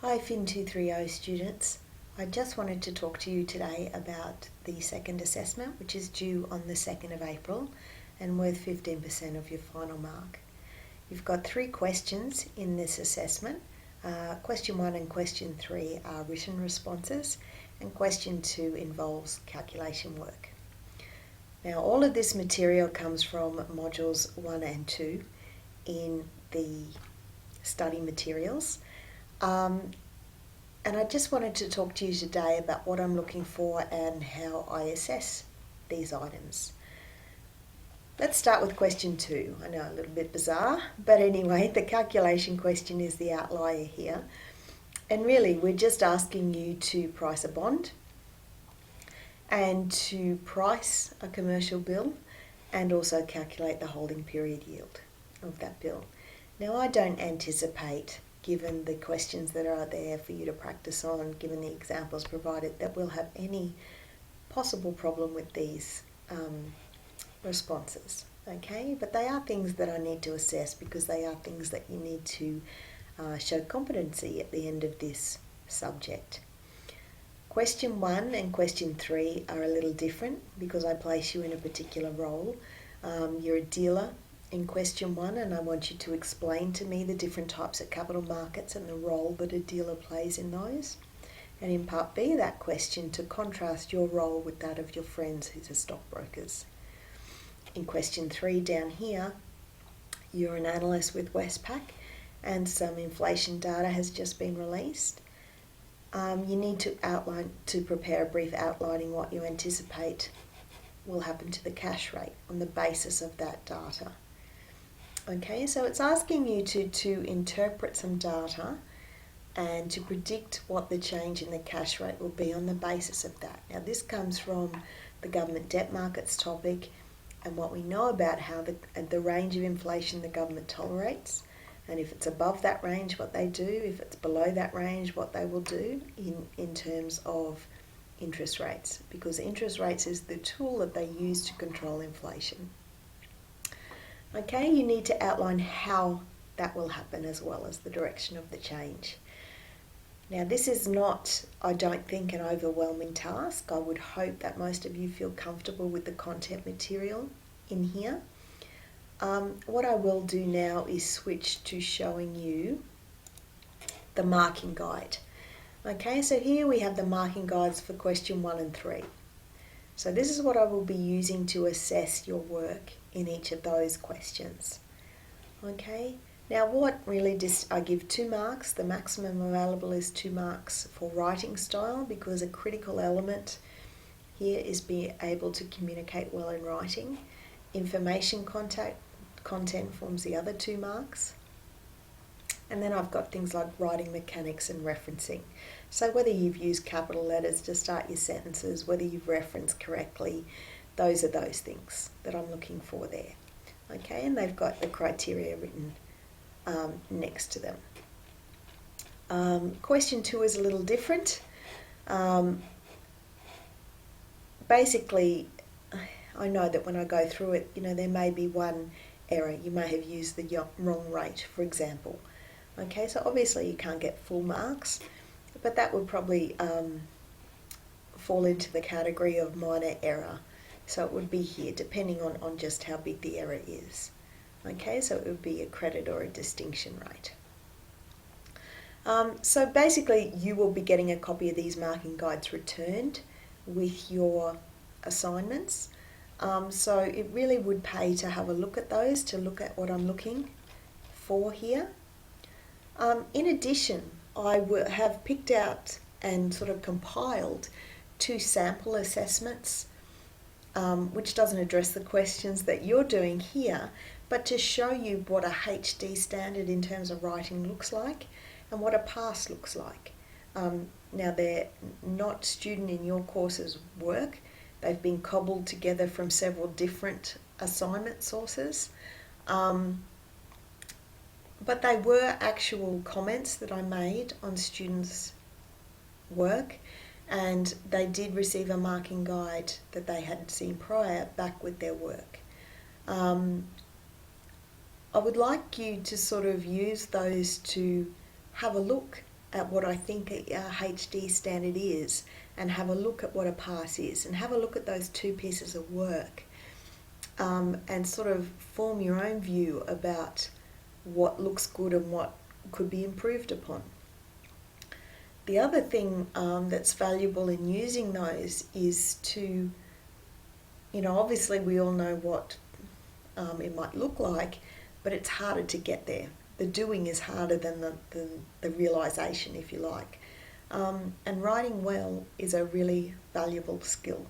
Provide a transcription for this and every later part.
Hi Fin230 students. I just wanted to talk to you today about the second assessment, which is due on the 2nd of April and worth 15% of your final mark. You've got 3 questions in this assessment. Question 1 and question 3 are written responses, and question 2 involves calculation work. Now, all of this material comes from modules 1 and 2 in the study materials. And I just wanted to talk to you today about what I'm looking for and how I assess these items. Let's start with question 2. I know, a little bit bizarre, but anyway, the calculation question is the outlier here. And really, we're just asking you to price a bond and to price a commercial bill and also calculate the holding period yield of that bill. Now, I don't anticipate, given the questions that are there for you to practice on, given the examples provided, that we'll have any possible problem with these responses, okay? But they are things that I need to assess because they are things that you need to show competency at the end of this subject. Question 1 and question 3 are a little different because I place you in a particular role. You're a dealer in question 1, and I want you to explain to me the different types of capital markets and the role that a dealer plays in those. And in part B of that question, to contrast your role with that of your friends who are stockbrokers. In question 3 down here, you're an analyst with Westpac and some inflation data has just been released. You need to prepare a brief outlining what you anticipate will happen to the cash rate on the basis of that data. Okay, so it's asking you to interpret some data and to predict what the change in the cash rate will be on the basis of that. Now, this comes from the government debt markets topic and what we know about how the range of inflation the government tolerates, and if it's above that range, what they do, if it's below that range, what they will do in terms of interest rates, because interest rates is the tool that they use to control inflation. Okay, you need to outline how that will happen as well as the direction of the change. Now, this is not, I don't think, an overwhelming task. I would hope that most of you feel comfortable with the content material in here. What I will do now is switch to showing you the marking guide. Okay, so here we have the marking guides for question 1 and 3. So this is what I will be using to assess your work in each of those questions. Okay, now what really I give 2 marks. The maximum available is 2 marks for writing style because a critical element here is being able to communicate well in writing. Information content forms the other 2 marks. And then I've got things like writing mechanics and referencing. So whether you've used capital letters to start your sentences, whether you've referenced correctly, those are those things that I'm looking for there. Okay, and they've got the criteria written next to them. Question 2 is a little different. Basically, I know that when I go through it, there may be one error. You may have used the wrong rate, for example. Okay, so obviously you can't get full marks, but that would probably fall into the category of minor error. So it would be here, depending on just how big the error is. Okay, so it would be a credit or a distinction rate. So basically you will be getting a copy of these marking guides returned with your assignments. So it really would pay to have a look at those, to look at what I'm looking for here. In addition, I have picked out and sort of compiled 2 sample assessments, which doesn't address the questions that you're doing here, but to show you what a HD standard in terms of writing looks like and what a pass looks like. Now, they're not student in your course's work. They've been cobbled together from several different assignment sources. But they were actual comments that I made on students' work, and they did receive a marking guide that they had seen prior back with their work. I would like you to sort of use those to have a look at what I think a HD standard is, and have a look at what a pass is, and have a look at those two pieces of work, and sort of form your own view about what looks good and what could be improved upon. The other thing that's valuable in using those is to, obviously we all know what it might look like, but it's harder to get there. The doing is harder than the realisation, if you like. And writing well is a really valuable skill.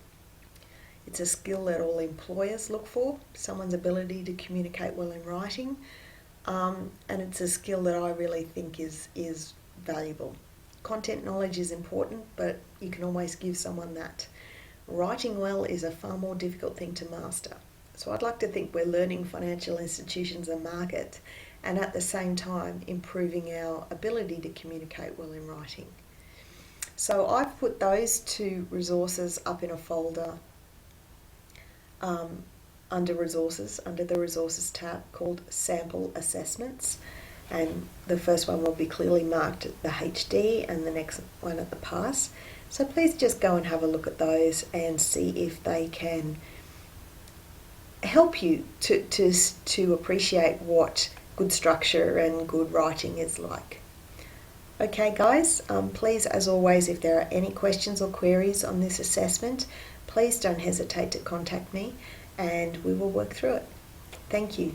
It's a skill that all employers look for, someone's ability to communicate well in writing, and it's a skill that I really think is valuable. Content knowledge is important, but you can always give someone that. Writing well is a far more difficult thing to master. So I'd like to think we're learning financial institutions and market, and at the same time improving our ability to communicate well in writing. So I've put those two resources up in a folder under resources, under the resources tab, called sample assessments. And the first one will be clearly marked at the HD and the next one at the pass. So please just go and have a look at those and see if they can help you to appreciate what good structure and good writing is like. Okay guys, please, as always, if there are any questions or queries on this assessment, please don't hesitate to contact me and we will work through it. Thank you.